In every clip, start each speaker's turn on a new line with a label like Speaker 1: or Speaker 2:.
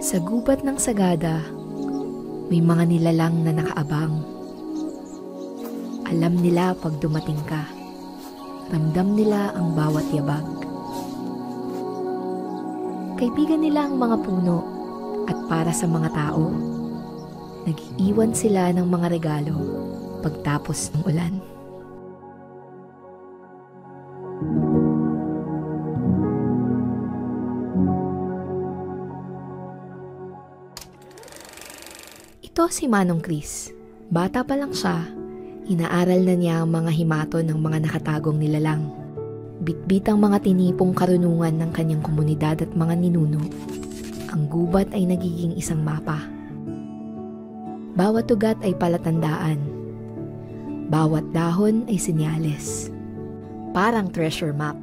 Speaker 1: Sa gubat ng Sagada, may mga nilalang na nakaabang. Alam nila pag dumating ka. Ramdam nila ang bawat yabag. Kaibigan nila ang mga puno at para sa mga tao, nag-iwan sila ng mga regalo pagtapos ng ulan. Ito si Manong Chris. Bata pa lang siya, inaaral na niya ang mga himaton ng mga nakatagong nilalang. Bitbit ang mga tinipong karunungan ng kanyang komunidad at mga ninuno. Ang gubat ay nagiging isang mapa. Bawat ugat ay palatandaan. Bawat dahon ay senyales. Parang treasure map.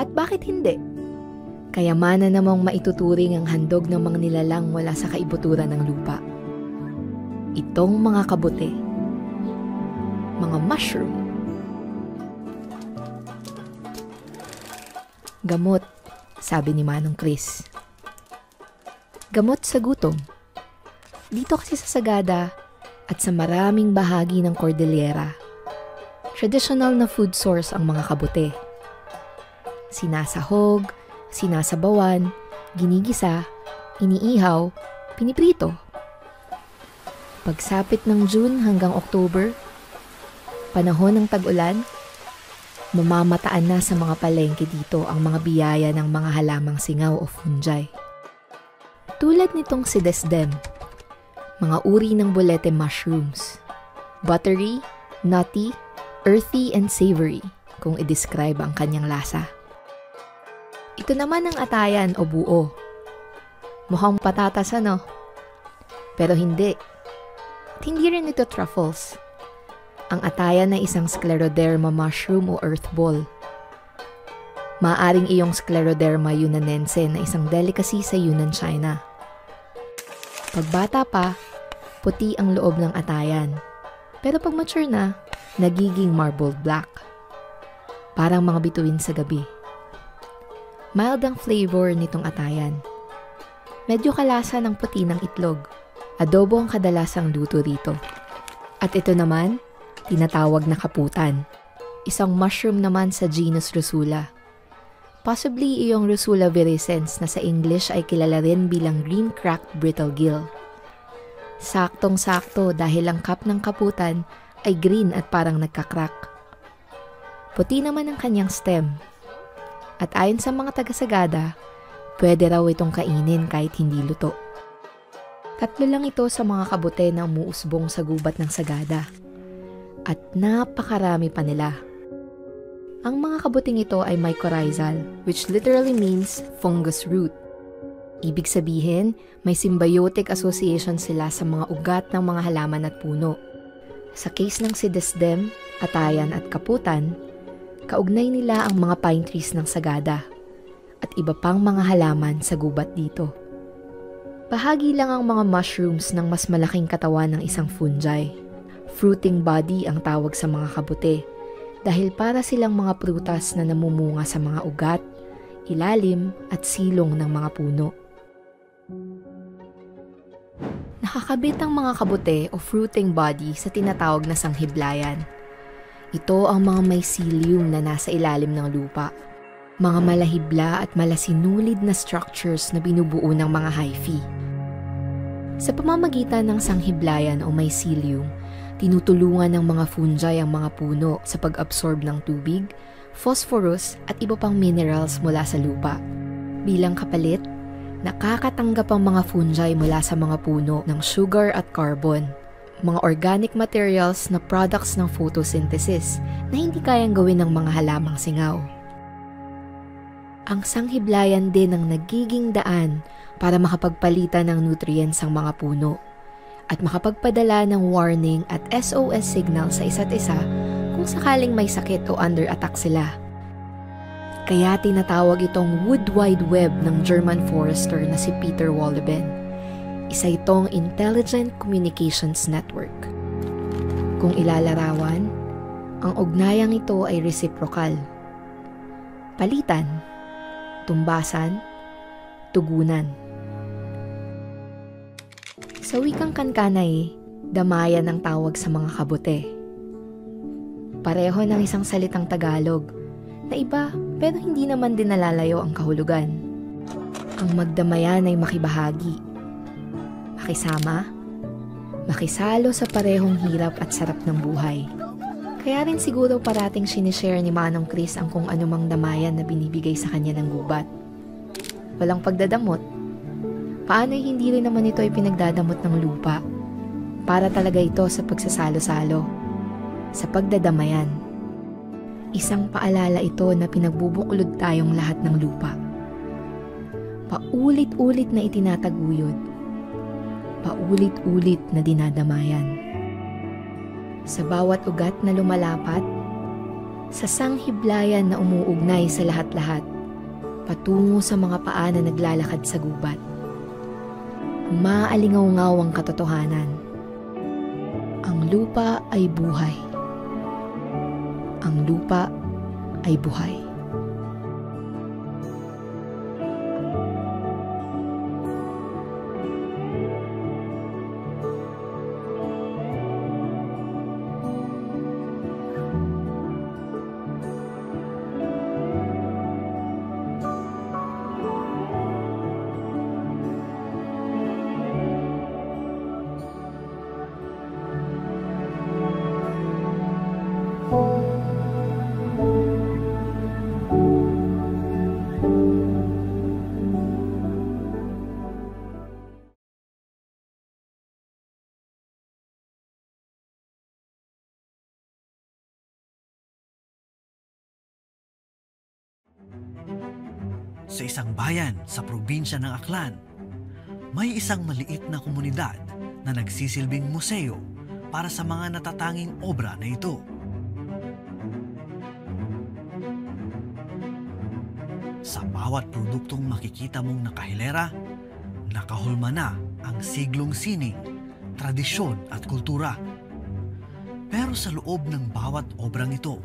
Speaker 1: At bakit hindi? Kayamanan namang maituturing ang handog ng mga nilalang mula sa kaibuturan ng lupa. Itong mga kabote. Mga mushroom. Gamot, sabi ni Manong Chris. Gamot sa gutom. Dito kasi sa Sagada at sa maraming bahagi ng Cordillera, traditional na food source ang mga kabote. Sinasahog, sinasabawan, ginigisa, iniihaw, piniprito. Pagsapit ng June hanggang October, panahon ng tag-ulan, mamamataan na sa mga palengke dito ang mga biyaya ng mga halamang singaw o fungi. Tulad nitong si Desdem, mga uri ng bulete mushrooms. Buttery, nutty, earthy, and savory kung i-describe ang kanyang lasa. Ito naman ang atayan o buo. Mukhang patatas ano? Pero hindi. At hindi rin ito truffles. Ang atayan ay isang Scleroderma mushroom o earth ball. Maaring iyong Scleroderma yunanense na isang delicacy sa Yunnan, China. Pagbata pa, puti ang loob ng atayan. Pero pag mature na, nagiging marbled black. Parang mga bituin sa gabi. Mild ang flavor nitong atayan. Medyo kalasa ng puti ng itlog. Adobo ang kadalasang luto rito. At ito naman, tinatawag na kaputan. Isang mushroom naman sa genus Rusula. Possibly iyong Rusula virescens na sa English ay kilala rin bilang green cracked brittle gill. Saktong-sakto dahil ang cup ng kaputan ay green at parang nagkakrak. Puti naman ang kanyang stem. At ayon sa mga taga-Sagada, pwede raw itong kainin kahit hindi luto. Tatlo lang ito sa mga kabote na umuusbong sa gubat ng Sagada. At napakarami pa nila. Ang mga kabuting ito ay mycorrhizal, which literally means fungus root. Ibig sabihin, may symbiotic association sila sa mga ugat ng mga halaman at puno. Sa case ng si Desdem, atayan at kaputan, kaugnay nila ang mga pine trees ng Sagada at iba pang mga halaman sa gubat dito. Bahagi lang ang mga mushrooms ng mas malaking katawan ng isang fungi. Fruiting body ang tawag sa mga kabute dahil para silang mga prutas na namumunga sa mga ugat, ilalim at silong ng mga puno. Nakakabit ang mga kabute o fruiting body sa tinatawag na sanghiblayan. Ito ang mga mycelium na nasa ilalim ng lupa. Mga malahibla at malasinulid na structures na binubuo ng mga hyphae. Sa pamamagitan ng sanghiblayan o mycelium, tinutulungan ng mga fungi ang mga puno sa pag-absorb ng tubig, phosphorus at iba pang minerals mula sa lupa. Bilang kapalit, nakakatanggap ang mga fungi mula sa mga puno ng sugar at carbon, mga organic materials na products ng photosynthesis na hindi kayang gawin ng mga halamang singaw. Ang sanghiblayan din ang nagiging daan para makapagpalitan ng nutrients ang mga puno at makapagpadala ng warning at SOS signal sa isa't isa kung sakaling may sakit o under attack sila. Kaya tinatawag itong Wood Wide Web ng German forester na si Peter Wohlleben. Isa itong Intelligent Communications Network. Kung ilalarawan, ang ugnayang ito ay reciprocal. Palitan, tumbasan, tugunan. Sa wikang Kankanay, damayan ang tawag sa mga kabute. Pareho ng isang salitang Tagalog na iba pero hindi naman din nalalayo ang kahulugan. Ang magdamayan ay makibahagi, makisama, makisalo sa parehong hirap at sarap ng buhay. Kaya rin siguro parating sinishare ni Manong Chris ang kung anumang damayan na binibigay sa kanya ng gubat. Walang pagdadamot. Paano'y hindi rin naman ito ay pinagdadamot ng lupa? Para talaga ito sa pagsasalo-salo, sa pagdadamayan. Isang paalala ito na pinagbubuklod tayong lahat ng lupa. Paulit-ulit na itinataguyod. Paulit-ulit na dinadamayan. Sa bawat ugat na lumalapat, sa sanghiblayan na umuugnay sa lahat-lahat, patungo sa mga paa na naglalakad sa gubat. Maalingaw-ngaw ang katotohanan. Ang lupa ay buhay. Ang lupa ay buhay.
Speaker 2: Sa isang bayan sa probinsya ng Aklan, may isang maliit na komunidad na nagsisilbing museo para sa mga natatanging obra na ito. Sa bawat produktong makikita mong nakahilera, nakahulma na ang siglong sining, tradisyon at kultura. Pero sa loob ng bawat obrang ito,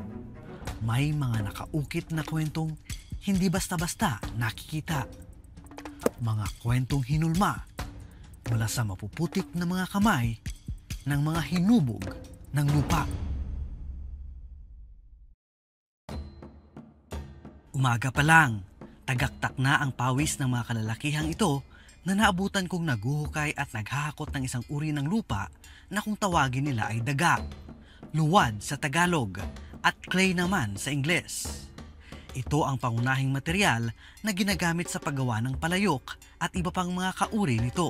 Speaker 2: may mga nakaukit na kwentong hindi basta-basta nakikita. Mga kwentong hinulma mula sa mapuputik na mga kamay ng mga hinubog ng lupa. Umaga pa lang, tagaktak na ang pawis ng mga kalalakihang ito na naabutan kong naguhukay at naghahakot ng isang uri ng lupa na kung tawagin nila ay daga, luwad sa Tagalog at clay naman sa Ingles. Ito ang pangunahing material na ginagamit sa paggawa ng palayok at iba pang mga kauri nito.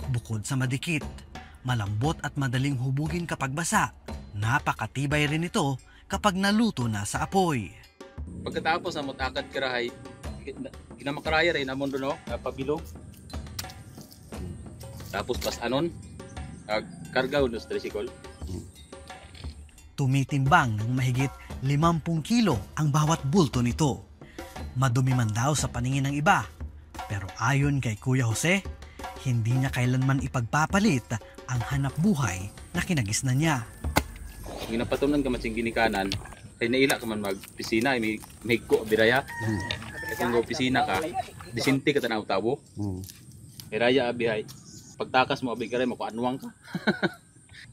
Speaker 2: Bukod sa madikit, malambot at madaling hubugin kapag basa, napakatibay rin ito kapag naluto na sa apoy.
Speaker 3: Pagkatapos ang mutakad karahay, ginamakaraya rin amon doon, pabilog. Tapos pas anon, karga unos tricycle.
Speaker 2: Tumitimbang ng mahigit 50 kilo ang bawat bulto nito. Madumi man daw sa paningin ng iba, pero ayon kay Kuya Jose, hindi niya kailanman ipagpapalit ang hanap buhay na kinagisnan niya.
Speaker 3: Ginapatunan ka matsing ginikanan, ay naila ka man magpisina, may ko biraya. Kasi kung pisina ka, disinti ka tanaw tabo. Iraya abihay, pagtakas mo abig ka rin, makuanuang ka.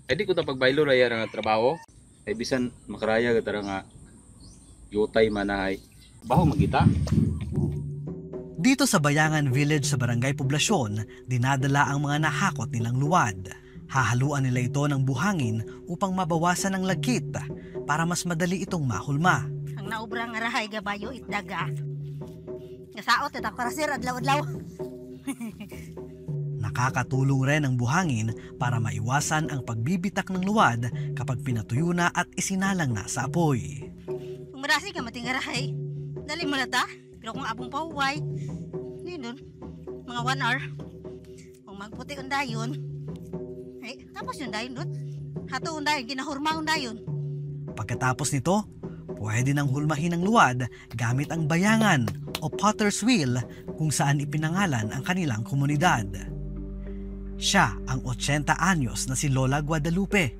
Speaker 3: Ay di ko ta pagbaylo raya nga trabaho. Ay bisan makaraya ka nga yutay manahay. Baho magita.
Speaker 2: Dito sa Bayangan Village sa Barangay Poblasyon, dinadala ang mga nahakot nilang luwad. Hahaluan nila ito ng buhangin upang mabawasan ang lagkit para mas madali itong mahulma.
Speaker 4: Ang naubrang nga rahay gabayo itdaga. Nasaot at akarasir adlaw-adlaw.
Speaker 2: Nakakatulong rin ang buhangin para maiwasan ang pagbibitak ng luwad kapag pinatuyo na at isinalang na sa apoy.
Speaker 4: Kung marasi ka mating rahay, dali mo na ta. Pero kung abong pahuway, hindi nun, mga 1 hour. Kung magputi ang dayon, ay, tapos yung dayon nun. Hato ang dayon, ginahurma ang dayon.
Speaker 2: Pagkatapos nito, pwede nang hulmahin ang luwad gamit ang bayangan o potter's wheel kung saan ipinangalan ang kanilang komunidad. Siya ang 80 anyos na si Lola Guadalupe,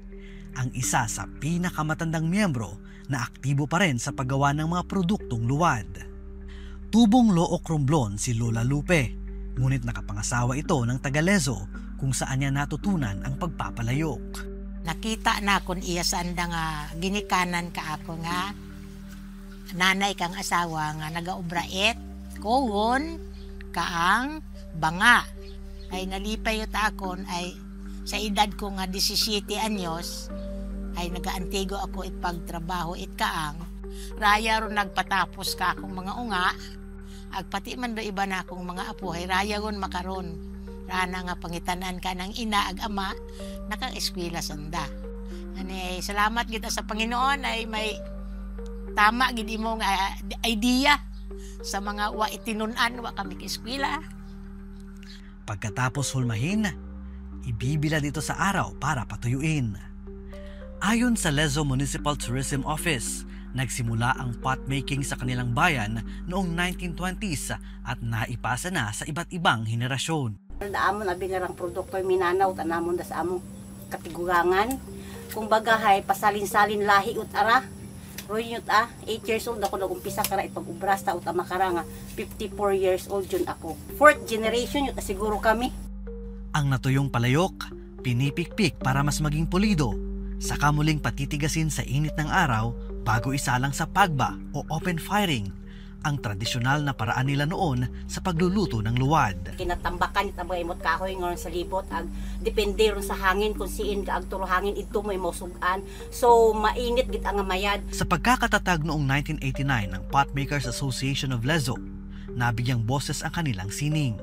Speaker 2: ang isa sa pinakamatandang miyembro na aktibo pa rin sa paggawa ng mga produktong luwad. Tubong Look Romblon si Lola Lupe, ngunit nakapangasawa ito ng Tagalezo kung saan niya natutunan ang pagpapalayok.
Speaker 5: Nakita na kon iya sanda nga ginikanan ka ako nga nanay kang asawa nga nagaubraet kohon kaang banga ay nalipay yun akon ay sa edad ko nga 17 anyos ay nagaantigo ako pagtrabaho kaang raya ron nagpatapos ka akong mga unga agpati man do iba na akong mga apo ay raya ron makaron rana nga pangitanan ka ng ina ag ama naka-eskwela sanda. Ani salamat kita sa Panginoon ay may tama gid imong idea sa mga wa itinunan wa kami ka-eskwela.
Speaker 2: Pagkatapos hulmahin, ibibila dito sa araw para patuyuin. Ayon sa Lezo Municipal Tourism Office, nagsimula ang pot making sa kanilang bayan noong 1920s at naipasa na sa iba't ibang henerasyon.
Speaker 6: Amon abi nga rang produkto minanaw tanamon das among katigurangan. Kung bagahay pasalin-salin lahi ut ara. Roy yun 8 years old ako nagumpisa kara ipag-ubras ta ut makara nga 54 years old jud ako. 4th generation yun siguro kami.
Speaker 2: Ang natuyong palayok, pinipikpik para mas maging pulido, saka muling patitigasin sa init ng araw bago isalang sa pagba o open firing, ang tradisyonal na paraan nila noon sa pagluluto ng luwad.
Speaker 6: Kinatambakan ita imot kahoy ngon sa libot ag depende ron sa hangin kung siin ka ag turo hangin idto mo mausugan. So mainit gid ang mayad.
Speaker 2: Sa pagkakatatag noong 1989 ng Potmakers Association of Lezo, nabigyang boses ang kanilang sining.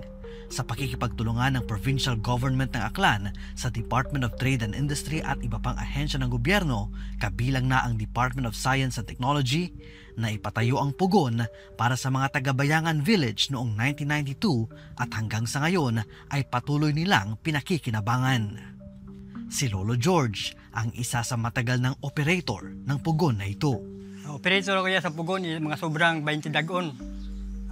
Speaker 2: Sa pakikipagtulungan ng provincial government ng Aklan sa Department of Trade and Industry at iba pang ahensya ng gobyerno, kabilang na ang Department of Science and Technology, na ipatayo ang pugon para sa mga taga-Bayangan Village noong 1992 at hanggang sa ngayon ay patuloy nilang pinakikinabangan. Si Lolo George ang isa sa matagal ng operator ng pugon na ito.
Speaker 7: Operator ko sa pugon, mga sobrang 20 dagon.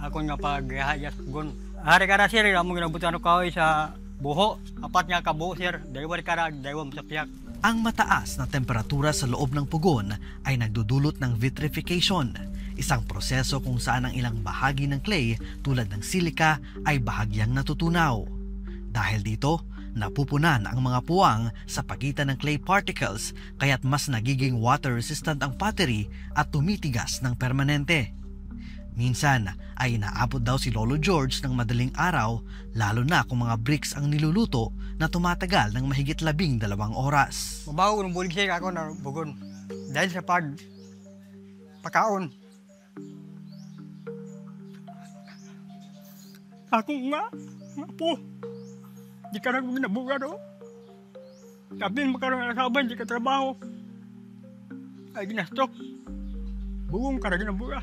Speaker 7: Ako nga paghahaya sa pugon. Hari-kara sir, among ginabutan ko sa buho. Apat nga ka buho sir, dalawa kara, dalawa sa piyak.
Speaker 2: Ang mataas na temperatura sa loob ng pugon ay nagdudulot ng vitrification, isang proseso kung saan ang ilang bahagi ng clay tulad ng silika ay bahagyang natutunaw. Dahil dito, napupunan ang mga puwang sa pagitan ng clay particles kaya't mas nagiging water resistant ang pottery at tumitigas ng permanente. Minsan ay inaabot daw si Lolo George ng madaling araw, lalo na kung mga bricks ang niluluto na tumatagal ng mahigit 12 oras.
Speaker 7: Mabaho ng bulig siya ako na bugon. Dahil sa pagkaon. Ako nga po. Di ka na ginabuga do. Sabihin magkaroon ng asaban, di ka trabaho. Ay ginastok. Bugong ka na ginabuga.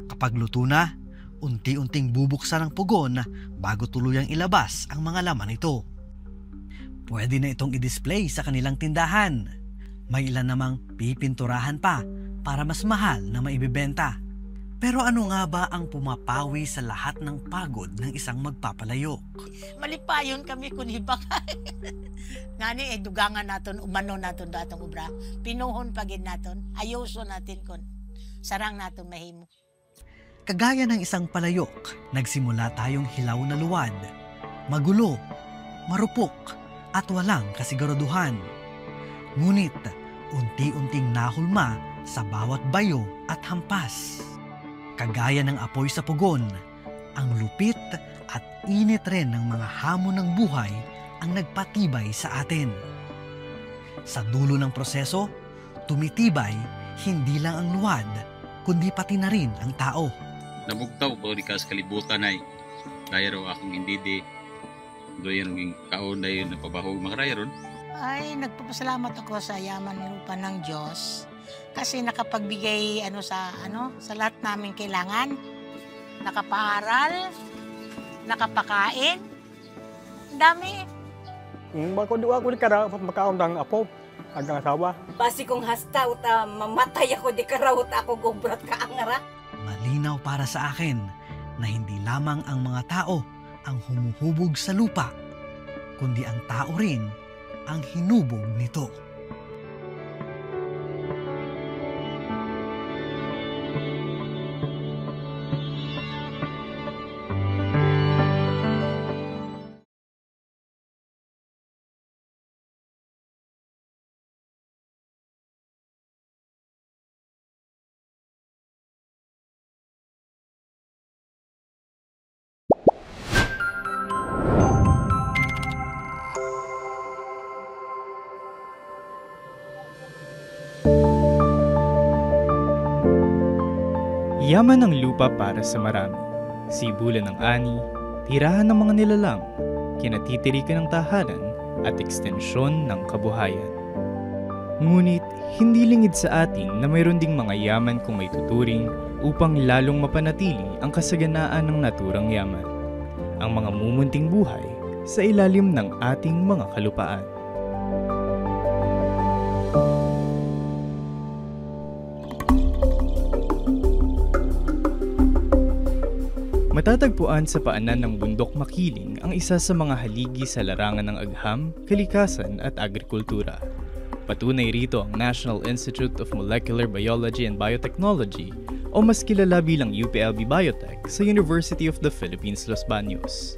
Speaker 2: Kapag luto na, unti-unting bubuksan ang pugon bago tuluyang ilabas ang mga laman nito. Pwede na itong i-display sa kanilang tindahan. May ilan namang pipinturahan pa para mas mahal na maibibenta. Pero ano nga ba ang pumapawi sa lahat ng pagod ng isang magpapalayok?
Speaker 5: Malipayon kami kun hibak. Ngani dugangan naton umano naton datong obra. Pinuhon pagid naton, ayoso natin kon. Sarang naton mahimo.
Speaker 2: Kagaya ng isang palayok, nagsimula tayong hilaw na luwad, magulo, marupok, at walang kasiguraduhan. Ngunit, unti-unting nahulma sa bawat bayo at hampas. Kagaya ng apoy sa pugon, ang lupit at init rin ng mga hamon ng buhay ang nagpatibay sa atin. Sa dulo ng proseso, tumitibay hindi lang ang luwad, kundi pati na rin ang tao.
Speaker 3: Nabugtaw ko di ka sa kalibutan ay daya raw akong hindi di doon yung kaon dahil napabahog mga raya ron.
Speaker 5: Ay, nagpapasalamat ako sa yaman lupa ng Diyos kasi nakapagbigay sa lahat namin kailangan. Nakapaaral, nakapakain, ang dami.
Speaker 7: Bako doon ako di ka makaon ng apo, hanggang asawa.
Speaker 6: Basi kong hasta uta mamatay ako di karawot ako gobrat ka angara.
Speaker 2: Malinaw para sa akin na hindi lamang ang mga tao ang humuhubog sa lupa, kundi ang tao rin ang hinubog nito.
Speaker 8: Yaman ng lupa para sa marami, sibulan ng ani, tirahan ng mga nilalang, kinatitirikan ng tahanan at ekstensyon ng kabuhayan. Ngunit hindi lingid sa atin na mayroon ding mga yaman kung may tuturing upang lalong mapanatili ang kasaganaan ng naturang yaman, ang mga mumunting buhay sa ilalim ng ating mga kalupaan. Matatagpuan sa paanan ng bundok Makiling ang isa sa mga haligi sa larangan ng agham, kalikasan at agrikultura. Patunay rito ang National Institute of Molecular Biology and Biotechnology o mas kilala bilang UPLB Biotech sa University of the Philippines, Los Baños.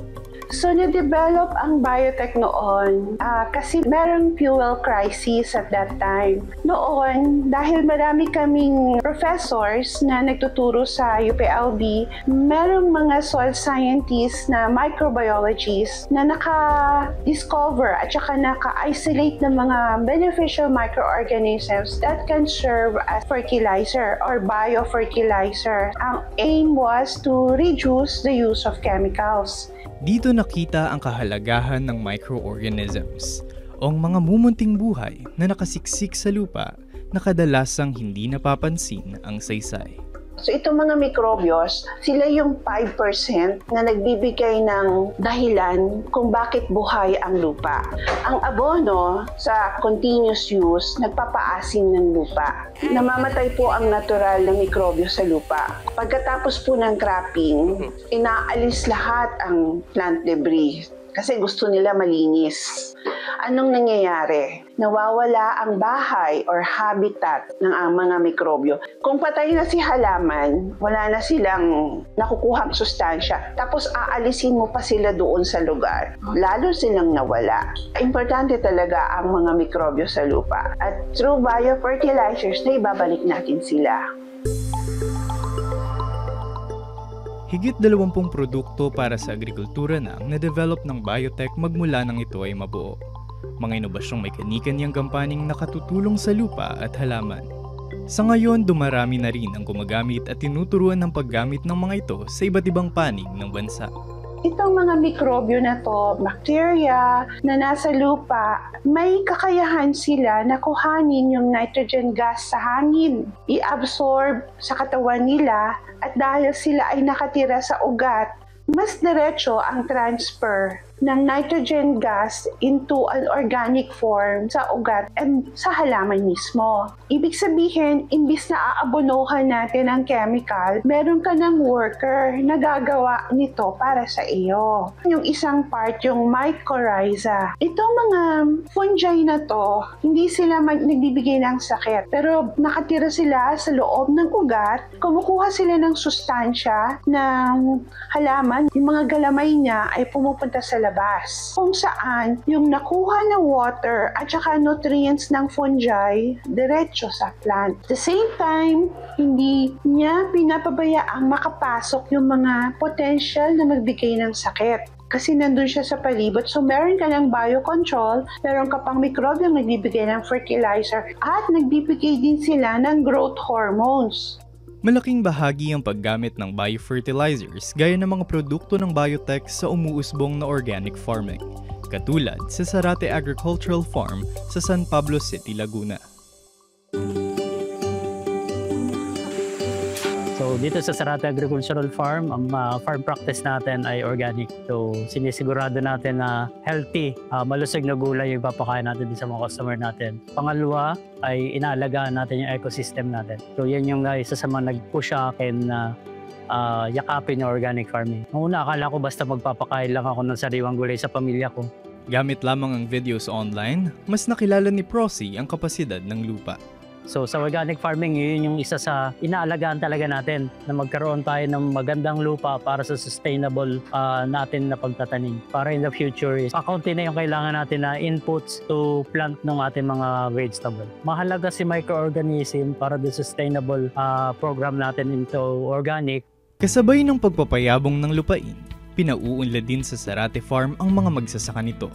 Speaker 9: So, na-develop ang biotech noon kasi merong fuel crisis at that time. Noon, dahil marami kaming professors na nagtuturo sa UPLB, merong mga soil scientists na microbiologists na naka-discover at saka naka-isolate ng mga beneficial microorganisms that can serve as fertilizer or biofertilizer. Ang aim was to reduce the use of chemicals.
Speaker 8: Dito nakita ang kahalagahan ng microorganisms o ang mga mumunting buhay na nakasiksik sa lupa na kadalasang hindi napapansin ang saysay.
Speaker 9: So itong mga mikrobyos, sila yung 5% na nagbibigay ng dahilan kung bakit buhay ang lupa. Ang abono sa continuous use, nagpapaasim ng lupa. Namamatay po ang natural na mikrobyo sa lupa. Pagkatapos po ng cropping, inaalis lahat ang plant debris kasi gusto nila malinis. Anong nangyayari? Nawawala ang bahay or habitat ng mga mikrobyo. Kung patay na si halaman, wala na silang nakukuhang sustansya. Tapos aalisin mo pa sila doon sa lugar. Lalo silang nawala. Importante talaga ang mga mikrobyo sa lupa. At through biofertilizers, na ibabalik natin sila.
Speaker 8: Higit 20 produkto para sa agrikultura na ang na-develop ng biotech magmula nang ito ay mabuo. Mga inobasyong may kani-kaniyang gampaning nakatutulong sa lupa at halaman. Sa ngayon, dumarami na rin ang gumagamit at tinuturuan ng paggamit ng mga ito sa iba't ibang panig ng bansa.
Speaker 9: Itong mga mikrobyo na to, bacteria na nasa lupa, may kakayahan sila na kuhanin yung nitrogen gas sa hangin, i-absorb sa katawan nila, at dahil sila ay nakatira sa ugat, mas diretso ang transfer ng nitrogen gas into an organic form sa ugat and sa halaman mismo. Ibig sabihin, imbis na aabonohan natin ang chemical, meron ka ng worker na gagawa nito para sa iyo. Yung isang part, yung mycorrhiza. Itong mga fungi na to, hindi sila nagbibigay ng sakit, pero nakatira sila sa loob ng ugat, kumukuha sila ng sustansya ng halaman, yung mga galamay niya ay pumupunta sa labas. Kung saan yung nakuha na water at saka nutrients ng fungi diretso sa plant. At the same time, hindi niya pinapabayaang makapasok yung mga potential na magbigay ng sakit. Kasi nandun siya sa palibot. So meron ka ng biocontrol, meron ka pang mikrobyong nagbibigay ng fertilizer, at nagbibigay din sila ng growth hormones.
Speaker 8: Malaking bahagi ang paggamit ng biofertilizers gaya ng mga produkto ng biotech sa umuusbong na organic farming, katulad sa Zarate Agricultural Farm sa San Pablo City, Laguna.
Speaker 10: So dito sa Zarate Agricultural Farm, ang farm practice natin ay organic. So sinisigurado natin na healthy, malusog na gulay yung papakain natin din sa mga customer natin. Pangalawa ay inaalagaan natin yung ecosystem natin. So yan yung isa sa mga nag-push sa akin na yakapin yung organic farming. Noong una, akala ko basta magpapakain lang ako ng sariwang gulay sa pamilya ko.
Speaker 8: Gamit lamang ang videos online, mas nakilala ni Prosy ang kapasidad ng lupa.
Speaker 10: So sa organic farming, yun yung isa sa inaalagaan talaga natin na magkaroon tayo ng magandang lupa para sa sustainable natin na pagtatanim. Para in the future, kakaunti na yung kailangan natin na inputs to plant ng ating mga vegetable. Mahalaga si microorganism para the sustainable program natin into organic.
Speaker 8: Kasabay ng pagpapayabong ng lupain, pinauunlad din sa Zarate Farm ang mga magsasaka nito,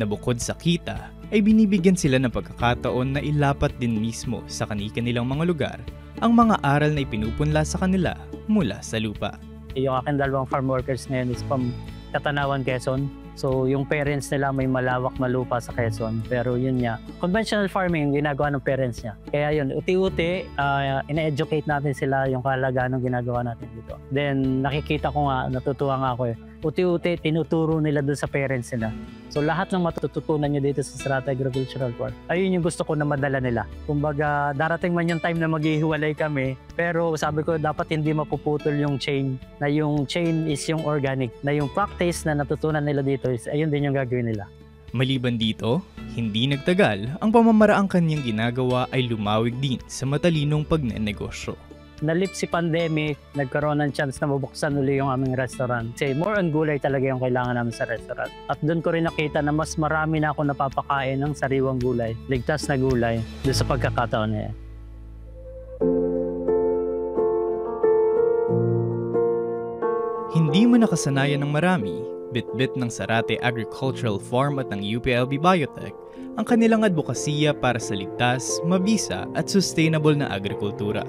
Speaker 8: na bukod sa kita, ay binibigyan sila ng pagkakataon na ilapat din mismo sa kani-kanilang mga lugar ang mga aral na ipinupunla sa kanila mula sa lupa.
Speaker 10: Yung aking dalawang farm workers ngayon is from Katanawan, Quezon. So yung parents nila may malawak na lupa sa Quezon. Pero yun nga, conventional farming ginagawa ng parents niya. Kaya yun, uti-uti, ina-educate natin sila yung kahalagaan ng ginagawa natin dito. Then nakikita ko nga, natutuwa nga ako uti-uti, tinuturo nila doon sa parents nila. So lahat ng matututunan nyo dito sa Sarate Agricultural Farm, ayun yung gusto ko na madala nila. Kumbaga, darating man yung time na maghihiwalay kami, pero sabi ko dapat hindi mapuputol yung chain, na yung chain is yung organic, na yung practice na natutunan nila dito is ayun din yung gagawin nila.
Speaker 8: Maliban dito, hindi nagtagal, ang pamamaraang kanyang ginagawa ay lumawig din sa matalinong pagnenegosyo.
Speaker 10: Nalip si pandemic, nagkaroon ng chance na mabuksan uli yung aming restaurant. Kasi more on gulay talaga yung kailangan namin sa restaurant. At doon ko rin nakita na mas marami na ako napapakain ng sariwang gulay, ligtas na gulay, doon sa pagkakataon na yan.
Speaker 8: Hindi man nakasanayan ng marami, bit-bit ng Sarate Agricultural Farm at ng UPLB Biotech ang kanilang advokasya para sa ligtas, mabisa at sustainable na agrikultura.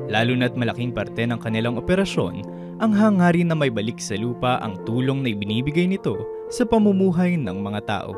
Speaker 8: Lalo na't malaking parte ng kanilang operasyon ang hangarin na may balik sa lupa ang tulong na ibinibigay nito sa pamumuhay ng mga tao.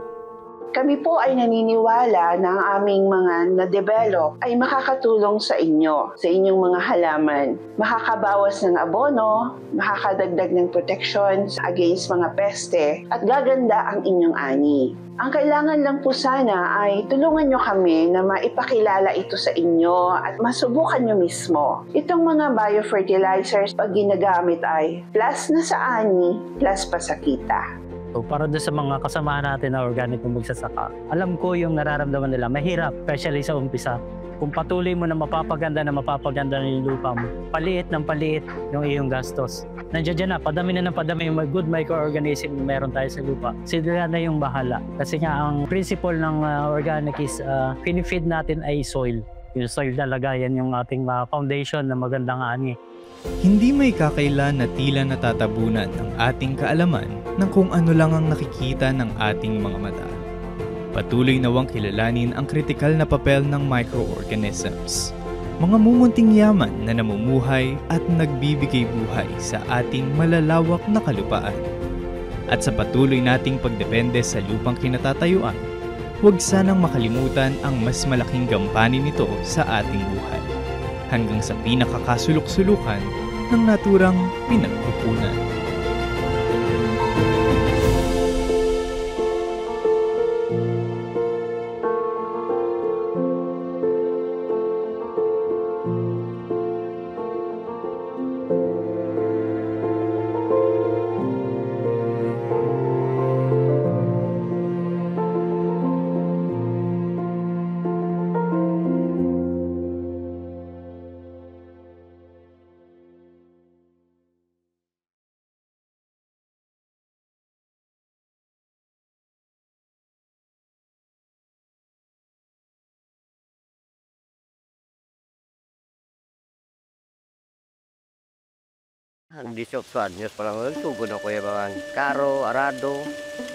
Speaker 9: Kami po ay naniniwala na ang aming mga na-develop ay makakatulong sa inyo, sa inyong mga halaman. Makakabawas ng abono, makakadagdag ng protections against mga peste, at gaganda ang inyong ani. Ang kailangan lang po sana ay tulungan nyo kami na maipakilala ito sa inyo at masubukan nyo mismo. Itong mga biofertilizers pag ginagamit ay plus na sa ani, plus pa sa kita.
Speaker 10: So para doon sa mga kasamahan natin na organic kung magsasaka, alam ko yung nararamdaman nila, mahirap, especially sa umpisa. Kung patuloy mo na mapapaganda yung lupa mo, paliit ng paliit yung iyong gastos. Nandiyan dyan na, padami na ng padami yung good microorganism na meron tayo sa lupa. Sila na yung bahala. Kasi nga ang principle ng organic is pinifeed natin ay soil. Yung soil talaga, yan yung ating foundation na magandang ani.
Speaker 8: Hindi may kakailan na tila natatabunan ng ating kaalaman ng kung ano lang ang nakikita ng ating mga mata. Patuloy nawang kilalanin ang kritikal na papel ng microorganisms, mga mumunting yaman na namumuhay at nagbibigay buhay sa ating malalawak na kalupaan. At sa patuloy nating pagdepende sa lupang kinatatayuan, huwag sanang makalimutan ang mas malaking gampanin nito sa ating buhay, hanggang sa pinakakasulok-sulukan ng naturang pinagkukunan.
Speaker 11: Ang 18 anyos pa lang, sugod ako yung mga karo, arado.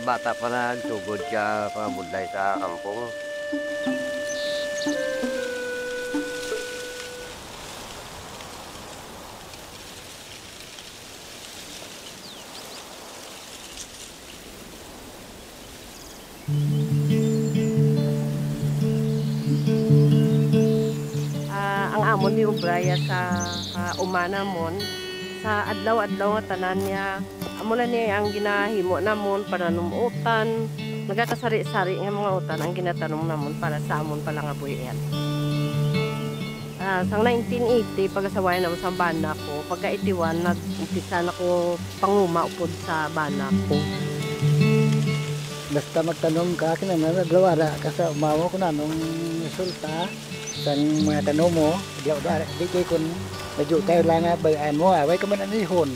Speaker 11: Bata pa na, sugod siya mga budlay sa kampong.
Speaker 12: Ang amon ni Ubraya sa umanamon, sa adlaw-adlaw nga tanan niya, amo na niya ang ginahimo namon para numutan, nagakasari-sari nga mga utan ang ginatanong namon para sa amon pala nga buhian. Sa 1980, pag-asawayan ako sa banak ko, pagka-81, nag-umpisa na ko panguma upod sa banak ko.
Speaker 13: Basta magtanong ka, kinanagawara ka sa umawa ko na nung resulta sa mga tanong mo, di kayo kung medyo tayo lang nga bayan mo, away ka man anihon.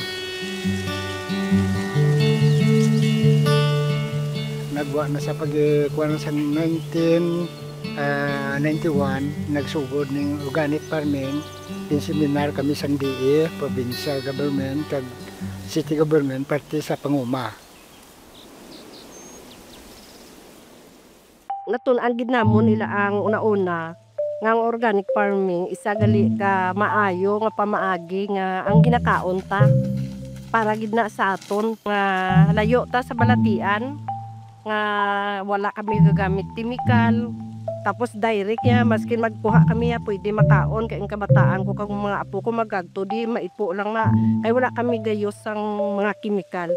Speaker 13: Nagwa na sa pagkuha sa 1991, nagsugod ng organic farming. Seminar kami sa DE, provincial government, kag city government, pati sa panguma.
Speaker 12: Natun-an gid namon nila ang una-una nga ang organic farming isa gali ka maayo nga pamaagi nga ang ginakaon ta para gid na sa aton nga layo ta sa balatian nga wala kami gagamit chemical tapos direct ya maskin magkuha kami ya pwede makaon kay ang kabataan ko kag mga apo ko magagto di maipo lang na kay wala kami gayos sang mga chemical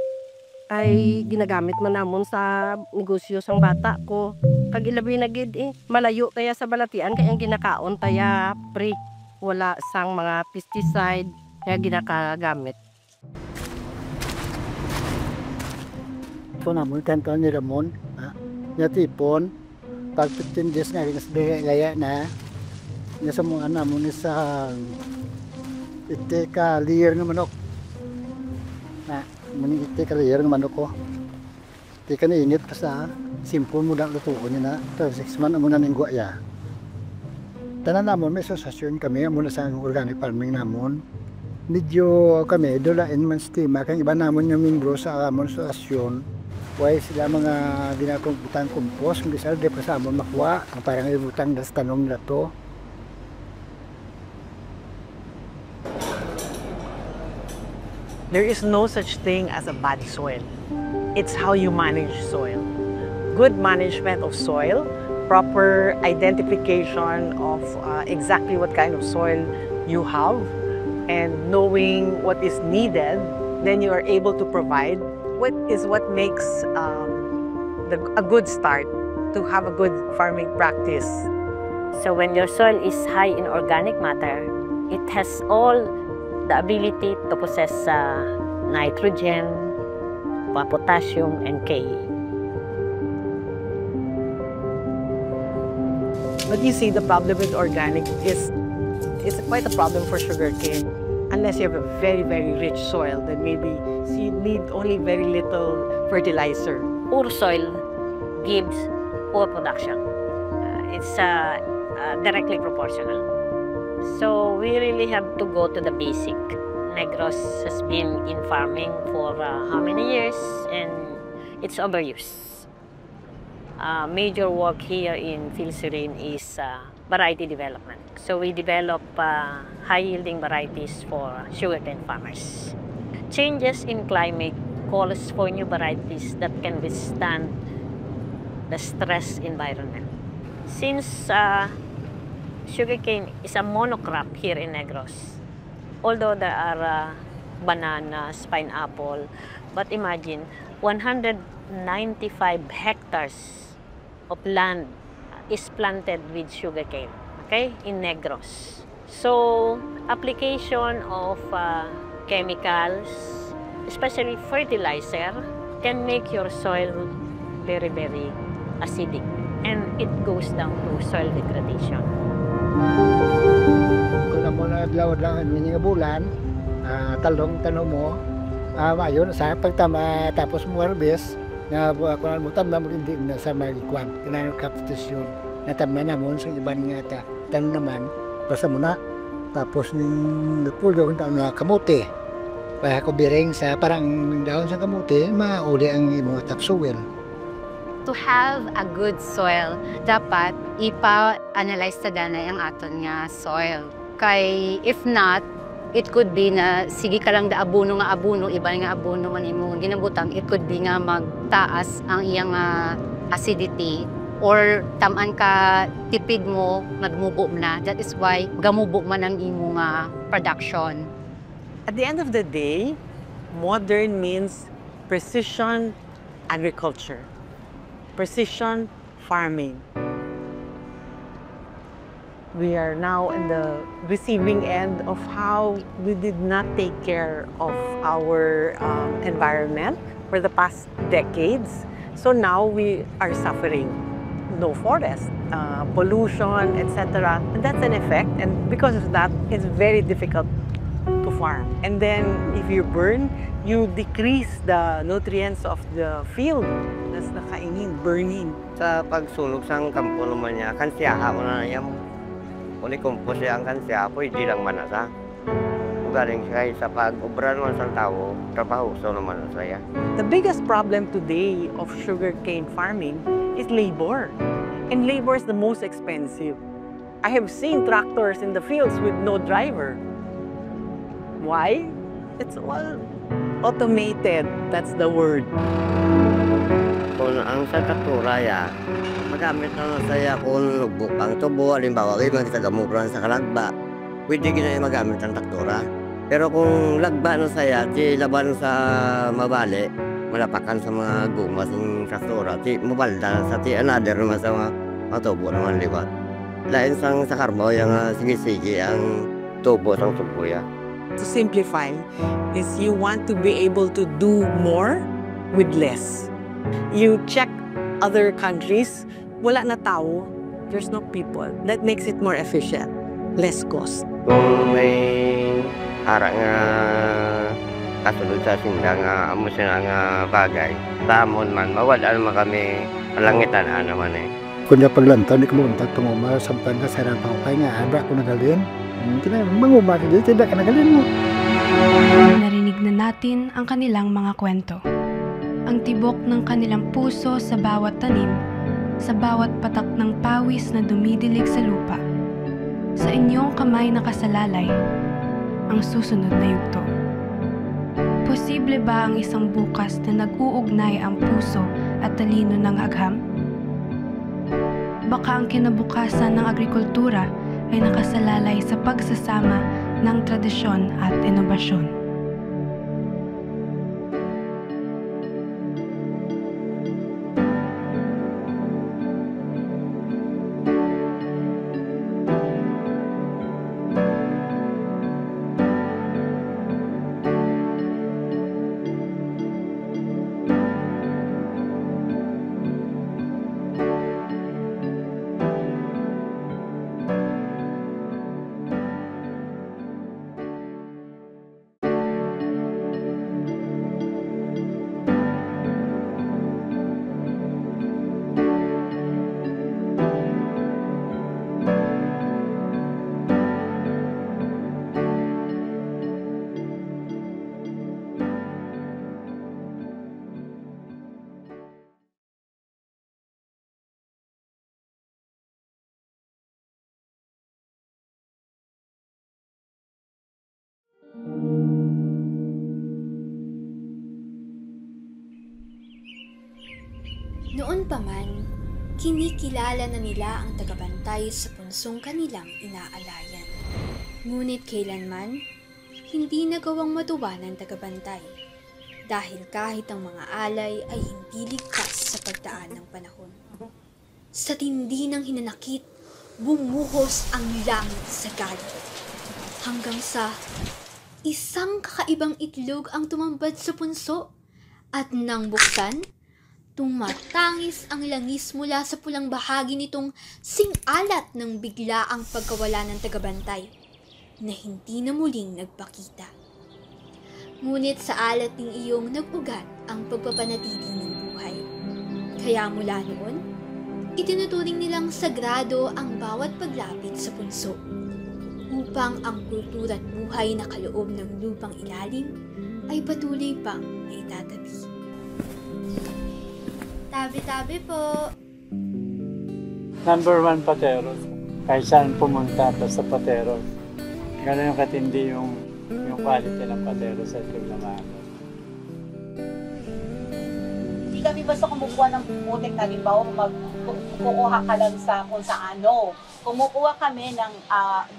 Speaker 12: ay ginagamit man namon sa negosyo sang bata ko. Kag ilabi na gid malayo taya sa balatian kay ang ginakaon taya pre wala sang mga pesticide kaya ginakagamit.
Speaker 13: So namun kanto ni Ramon, nya tipon pag 15 days nga gaya na nya sa mga namon sa ite ka liyer ng manok. Maningiti kaliyer ng manok ko. Di ka nainit pa sa simple mo lang lutuon niya na. Pero 6 months mo na ningwa ya. Tanan namon may asosasyon kami muna sa organic farming namon. Medyo kami dolain man stima kang iba namon yung membro sa amon asosasyon. Why sila mga ginakumputan kompos kung bisa di pa sa amon makuha. Parang ibutang das tanong nila to.
Speaker 14: There is no such thing as a bad soil. It's how you manage soil. Good management of soil, proper identification of exactly what kind of soil you have, and knowing what is needed, then you are able to provide what makes a good start to have a good farming practice.
Speaker 15: So when your soil is high in organic matter, it has all the ability to possess nitrogen, potassium, and K.
Speaker 14: But you see, the problem with organic is quite a problem for sugarcane. Unless you have a very, very rich soil, then maybe you need only very little fertilizer.
Speaker 15: Poor soil gives poor production. It's directly proportional. So we really have to go to the basic. Negros has been in farming for how many years, and it's overused. Major work here in Phil-Serene is variety development. So we develop high-yielding varieties for sugarcane farmers. Changes in climate calls for new varieties that can withstand the stress environment. Since sugarcane is a monocrop here in Negros. Although there are bananas, pineapple, but imagine 195 hectares of land is planted with sugarcane, okay, in Negros. So, application of chemicals, especially fertilizer, can make your soil very, very acidic, and it goes down to soil degradation.
Speaker 13: Kung na mo naglaw-lawan nga bulan, talong tanong mo, mayon sa pagtama tapos mo harvest, na kung mo tama mo hindi na sa magikuan, kinang kaptasyon, natama na mo sa ibang nga tanong naman, basta mo na, tapos ng pulo kung na kamote, kaya ko biring sa parang daon sa kamote, mauli ang mga topsoil.
Speaker 16: To have a good soil, dapat ipa-analyze ta danay ang aton nga soil. Kay if not, it could be na sige ka lang da abuno nga abuno, iba nga abuno man imo ginabutang, it could be nga magtaas ang iyang acidity or taman ka tipid mo nagmubo na. That is why gamubo man ang imo nga production.
Speaker 14: At the end of the day, modern means precision agriculture. Precision farming. We are now in the receiving end of how we did not take care of our environment for the past decades. So now we are suffering. No forest, pollution, etc. And that's an effect. And because of that, it's very difficult to farm. And then if you burn, you decrease the nutrients of the field. That's the kainin, burning.
Speaker 11: Sa pagsunog sang kampo naman niya, kansiyaha mo na niya. Kung ikumpos siya ang kansiyaha po, hindi lang manasa. Kung galing siya sa pag-ubra naman sa tao, trabaho so naman saya.
Speaker 14: The biggest problem today of sugarcane farming is labor. And labor is the most expensive. I have seen tractors in the fields with no driver. Why? It's all automated. That's the word.
Speaker 11: Kung ang sa traktura ya, magamit na saya kung lubok ang tubo, halimbawa, may mga tagamugran sa kalagba, pwede ginaya magamit ang traktura. Pero kung lagba na saya, di laban sa mabali, malapakan sa mga guma sa traktura, di mabalda sa ti another naman sa mga tubo naman liwat. Lain sang sa karmo, yung sige-sige ang tubo sang tubo ya.
Speaker 14: To simplify is you want to be able to do more with less. You check other countries, wala na tao, there's no people. That makes it more efficient, less cost.
Speaker 11: Kung may harap nga kasulod sa sinda nga amo siya nga bagay, sa amon man, mawala naman kami malangitan naman eh.
Speaker 13: Kung niya paglantaw, di ko mauntat tumuma, sampan ka sa rapang pay nga, abra ko nagalin. Mangumaki dito, tidak ka nagalin mo.
Speaker 17: Narinig na natin ang kanilang mga kwento. Ang tibok ng kanilang puso sa bawat tanim, sa bawat patak ng pawis na dumidilig sa lupa. Sa inyong kamay nakasalalay, ang susunod na yugto. Posible ba ang isang bukas na nag-uugnay ang puso at talino ng agham? Baka ang kinabukasan ng agrikultura ay nakasalalay sa pagsasama ng tradisyon at inobasyon.
Speaker 18: Noon pa man, kinikilala na nila ang tagabantay sa punsong kanilang inaalayan. Ngunit kailanman, hindi nagawang matuwa ng tagabantay dahil kahit ang mga alay ay hindi ligtas sa pagdaan ng panahon. Sa tindi ng hinanakit, bumuhos ang langit sa galit. Hanggang sa isang kakaibang itlog ang tumambad sa punso at nang buksan, tumatangis ang langis mula sa pulang bahagi nitong sing-alat ng bigla ang pagkawala ng tagabantay na hindi na muling nagpakita. Ngunit sa alat ng iyong nag-ugat ang pagpapanatili ng buhay. Kaya mula noon, itinuturing nilang sagrado ang bawat paglapit sa punso upang ang kultura at buhay na kaloob ng lupang ilalim ay patuloy pang naitatabi. Tabi-tabi po.
Speaker 10: Number 1 Pateros. Kahit saan pumunta basta Pateros. Gano'n yung katindi yung quality ng Pateros sa itlog na maaga.
Speaker 6: Hindi kami basta kumukuha ng putik na halimbawa kukuha ka lang sa kung saano. Kumukuha kami ng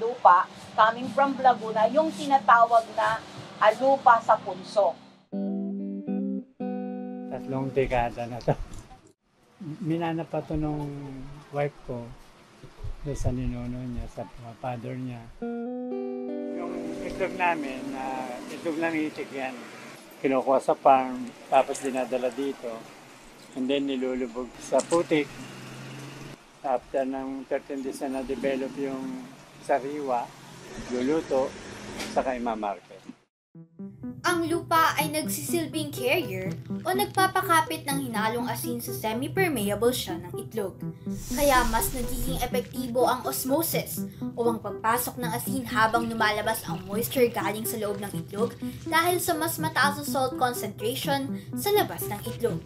Speaker 6: lupa coming from Laguna, yung tinatawag na lupa sa punso.
Speaker 10: 3 dekada na to. Minana pa to nung wife ko sa ninuno niya, sa father niya. Yung itlog namin, itlog ng itik yan. Kinukuha sa farm, tapos dinadala dito. And then nilulubog sa putik. After ng 13 days na na-develop yung sariwa, luluto, saka imamarket.
Speaker 18: Ang lupa ay nagsisilbing carrier o nagpapakapit ng hinalong asin sa semi-permeable siya ng itlog. Kaya mas nagiging epektibo ang osmosis o ang pagpasok ng asin habang lumalabas ang moisture galing sa loob ng itlog dahil sa mas mataas na salt concentration sa labas ng itlog.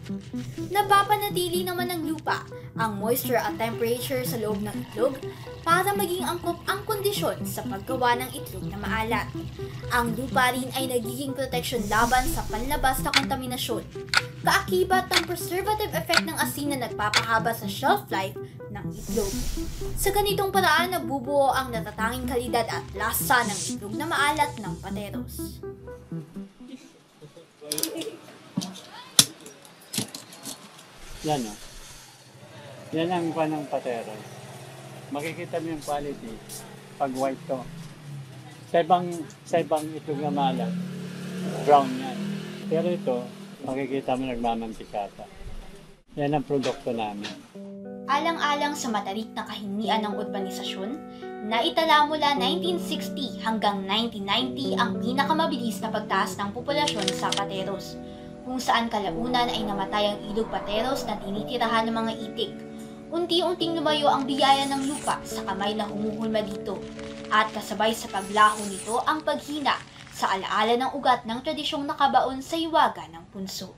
Speaker 18: Napapanatili naman ng lupa ang moisture at temperature sa loob ng itlog para maging angkop ang kondisyon sa paggawa ng itlog na maalat. Ang lupa rin ay nagiging protection laban sa panlabas na kontaminasyon. Kaakibat ng preservative effect ng asin na nagpapahaba sa shelf life ng itlog. Sa ganitong paraan nabubuo ang natatanging kalidad at lasa ng itlog na maalat ng Pateros.
Speaker 10: Yan o. Yan ang panang Pateros. Makikita mo yung quality pag white to. Sa ibang itlog na maalat, brown yan. Pero ito, makikita mo nagmamantikata. Yan ang produkto namin.
Speaker 18: Alang-alang sa matarik na kahingian ng urbanisasyon, naitala mula 1960 hanggang 1990 ang pinakamabilis na pagtaas ng populasyon sa Pateros, kung saan kalaunan ay namatay ang ilog Pateros na tinitirahan ng mga itik. Unti-unting lumayo ang biyaya ng lupa sa kamay na humuhulma dito, at kasabay sa paglaho nito ang paghina sa alaala ng ugat ng tradisyong nakabaon sa hiwaga ng punso.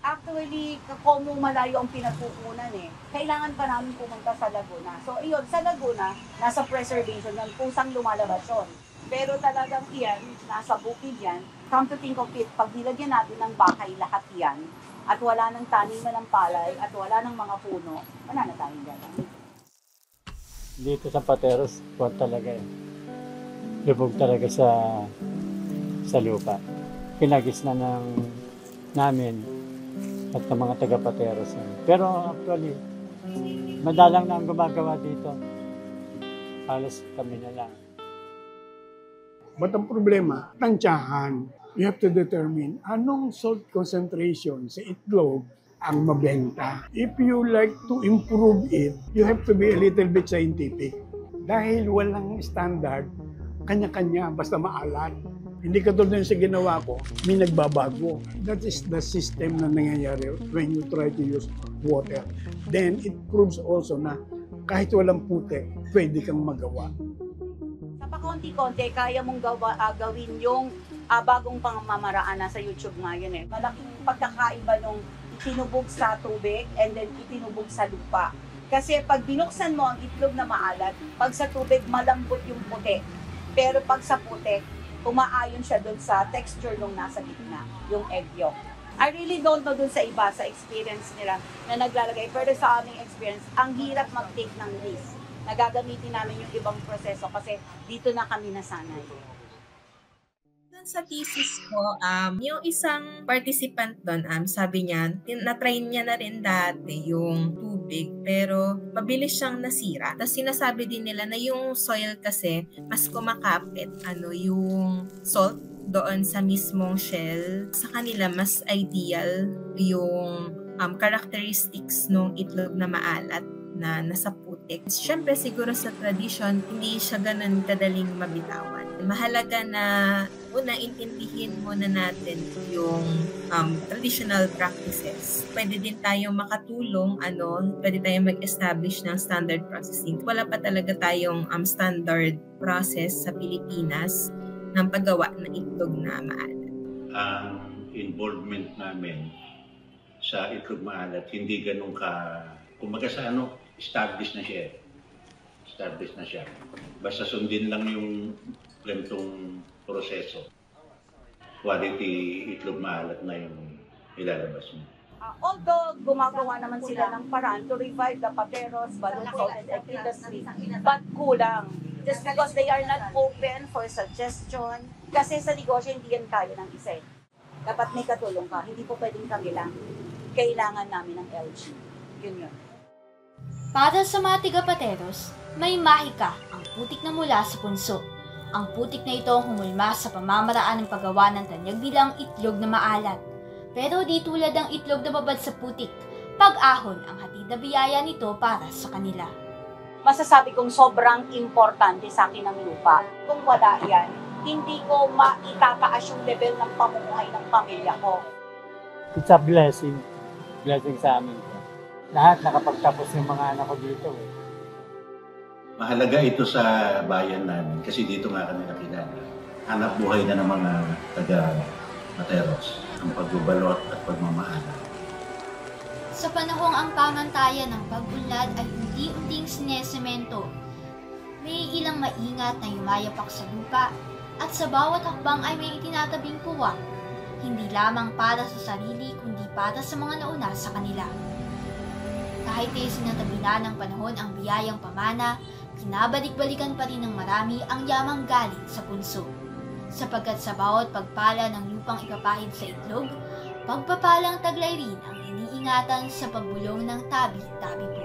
Speaker 6: Actually, kung malayo ang pinagkukunan kailangan pa namin pumunta sa Laguna. So, iyon, sa Laguna, nasa preservation ng pusang lumalabas yun. Pero talagang iyan, nasa bukid yan. Come to think of it, pag nilagyan natin ng bakay lahat yan, at wala nang taniman ng palay, at wala nang mga puno, wala na tayong gano'n.
Speaker 10: Dito sa Pateros, sport talaga lubog talaga sa lupa. Pinagis na namin at ng mga taga-Pateros. Pero actually, madalang na ang gumagawa dito. Halos kami na lang.
Speaker 7: But ang problema, tansyahan. You have to determine anong salt concentration sa itlog ang mabenta. If you like to improve it, you have to be a little bit scientific. Dahil walang standard, kanya-kanya, basta maalat. Hindi katulad sa ginawa ko, may nagbabago. That is the system na nangyayari when you try to use water. Then it proves also na kahit walang putik, pwede kang magawa.
Speaker 6: Sa pakonti-konti, kaya mong gawin yung bagong pamamaraan na sa YouTube ngayon Malaking pagkakaiba nung itinubog sa tubig and then itinubog sa lupa. Kasi pag binuksan mo ang itlog na maalat, pag sa tubig malambot yung puti. Pero pag sa puti, umaayon siya dun sa texture nung nasa gitna, yung egg yolk. I really don't know dun sa iba, sa experience nila na naglalagay. Pero sa aming experience, ang hirap mag-take ng risk. Nagagamitin namin yung ibang proseso kasi dito na kami nasanay.
Speaker 19: Sa thesis ko, yung isang participant doon, sabi niya, na-try niya na rin dati yung tubig, pero mabilis siyang nasira. Tapos sinasabi din nila na yung soil kasi, mas kumakapit, yung salt doon sa mismong shell. Sa kanila, mas ideal yung characteristics ng itlog na maalat na nasa putik. Siyempre, siguro sa tradition, hindi siya ganun kadaling mabitawan. Mahalaga na una, intindihin muna natin yung traditional practices. Pwede din tayong makatulong, pwede tayong mag-establish ng standard processing. Wala pa talaga tayong standard process sa Pilipinas ng paggawa ng itlog na maalat.
Speaker 20: Ang involvement namin sa itlog maalat, hindi ganun kumaga sa established na siya. Established na siya. Basta sundin lang yung ganitong proseso. Quality itlog maalat na yung ilalabas mo.
Speaker 6: Although gumagawa naman sila ng paraan to revive the Pateros, balloon salt, and egg industry, but kulang. Just because they are not open for suggestion. Kasi sa negosyo, hindi yan kaya ng isa. Dapat may katulong ka. Hindi po pwedeng kami lang. Kailangan namin ng LG. Yun.
Speaker 18: Para sa mga tiga-Pateros, may mahika ang putik na mula sa punso. Ang putik na ito humulma sa pamamaraan ng paggawa ng tanyag bilang itlog na maalat. Pero di tulad ng itlog na babad sa putik, pag-ahon ang hatid na biyaya nito para sa kanila.
Speaker 6: Masasabi kong sobrang importante sa akin ng lupa. Kung wala yan,
Speaker 21: hindi ko maitataas yung level ng pamumuhay ng pamilya ko.
Speaker 10: It's a blessing. Blessing sa amin. Lahat nakapagtapos yung mga anak ko dito.
Speaker 20: Mahalaga ito sa bayan namin kasi dito nga kami nakilala. Hanap buhay na ng mga taga-Materos ang pagbubalot at pagmamaalam.
Speaker 18: Sa panahong ang pamantayan ng pag-unlad ay unti-unting sinesemento, may ilang maingat na yumayapak sa lupa at sa bawat hakbang ay may itinatabing puwang, hindi lamang para sa sarili kundi para sa mga nauna sa kanila. Kahit ay sinatabi na ng panahon ang biyayang pamana, kinabalik-balikan pa rin ng marami ang yamang galing sa punso. Sapagkat sa bawat pagpala ng lupang ipapahid sa itlog, pagpapalang taglay rin ang iniingatan sa pagbulong ng tabi-tabi po.